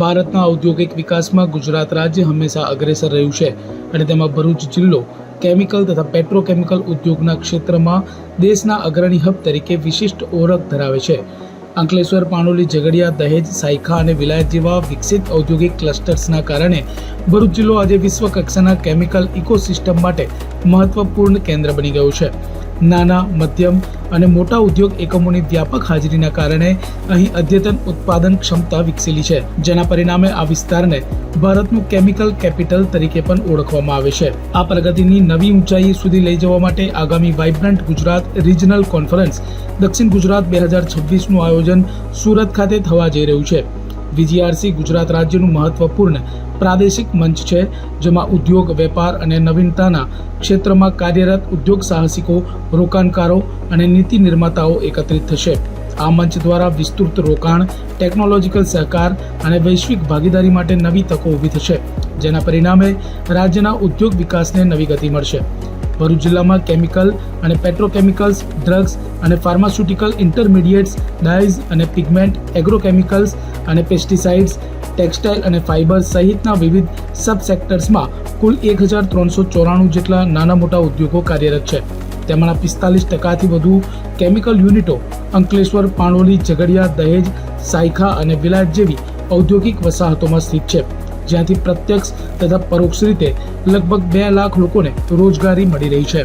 ભારતના ઔદ્યોગિક વિકાસમાં ગુજરાત રાજ્ય હંમેશા અગ્રેસર રહ્યું છે અને તેમાં ભરૂચ જિલ્લો કેમિકલ તથા પેટ્રોકેમિકલ ઉદ્યોગના ક્ષેત્રમાં દેશના અગ્રણી હબ તરીકે વિશિષ્ટ ઓળખ ધરાવે છે। અંકલેશ્વર, પાણોલી, ઝઘડિયા, દહેજ, સાયખા અને વિલાયત જેવા વિકસિત ઔદ્યોગિક ક્લસ્ટર્સના કારણે ભરૂચ જિલ્લો આજે વિશ્વ કક્ષાના કેમિકલ ઇકોસિસ્ટમ માટે મહત્વપૂર્ણ કેન્દ્ર બની ગયો છે। નાના, મધ્યમ અને મોટા ઉદ્યોગ એકમોની વ્યાપક હાજરીના કારણે અહીં અદ્યતન ઉત્પાદન ક્ષમતા વિકસેલી છે, જેના પરિણામે આ વિસ્તારને ભારતનું કેમિકલ કેપિટલ તરીકે પણ ઓળખવામાં આવે છે। આ પ્રગતિની નવી ઊંચાઈ સુધી લઈ જવા માટે આગામી વાઇબ્રન્ટ ગુજરાત રિજનલ કોન્ફરન્સ દક્ષિણ ગુજરાત 2026નું આયોજન સુરત ખાતે થવા જઈ રહ્યું છે। વીજીઆરસી ગુજરાત રાજ્યનું મહત્વપૂર્ણ પ્રાદેશિક મંચ છે, જેમાં ઉદ્યોગ, વેપાર અને નવીનતાના ક્ષેત્રમાં કાર્યરત ઉદ્યોગ સાહસિકો, રોકાણકારો અને નીતિ નિર્માતાઓ એકત્રિત થશે। આ મંચ દ્વારા વિસ્તૃત રોકાણ, ટેકનોલોજીકલ સહકાર અને વૈશ્વિક ભાગીદારી માટે નવી તકો ઊભી થશે, જેના પરિણામે રાજ્યના ઉદ્યોગ વિકાસને નવી ગતિ મળશે। ભરૂચ જિલ્લામાં કેમિકલ અને પેટ્રોકેમિકલ્સ, ડ્રગ્સ અને ફાર્માસ્યુટિકલ ઇન્ટરમીડિયેટ્સ, ડાયઝ અને પિગમેન્ટ, એગ્રોકેમિકલ્સ અને પેસ્ટિસાઇડ્સ, ટેક્સટાઇલ અને ફાઇબર સહિતના વિવિધ સબ સેક્ટર્સમાં કુલ 1394 જેટલા નાના મોટા ઉદ્યોગો કાર્યરત છે। તેમાંના 45%થી વધુ કેમિકલ યુનિટો અંકલેશ્વર, પાણોલી, ઝઘડિયા, દહેજ, સાયખા અને વિલાયત જેવી ઔદ્યોગિક વસાહતોમાં સ્થિત છે, જ્યાંથી પ્રત્યક્ષ તથા પરોક્ષ રીતે લગભગ 2 લાખ લોકોને રોજગારી મળી રહી છે।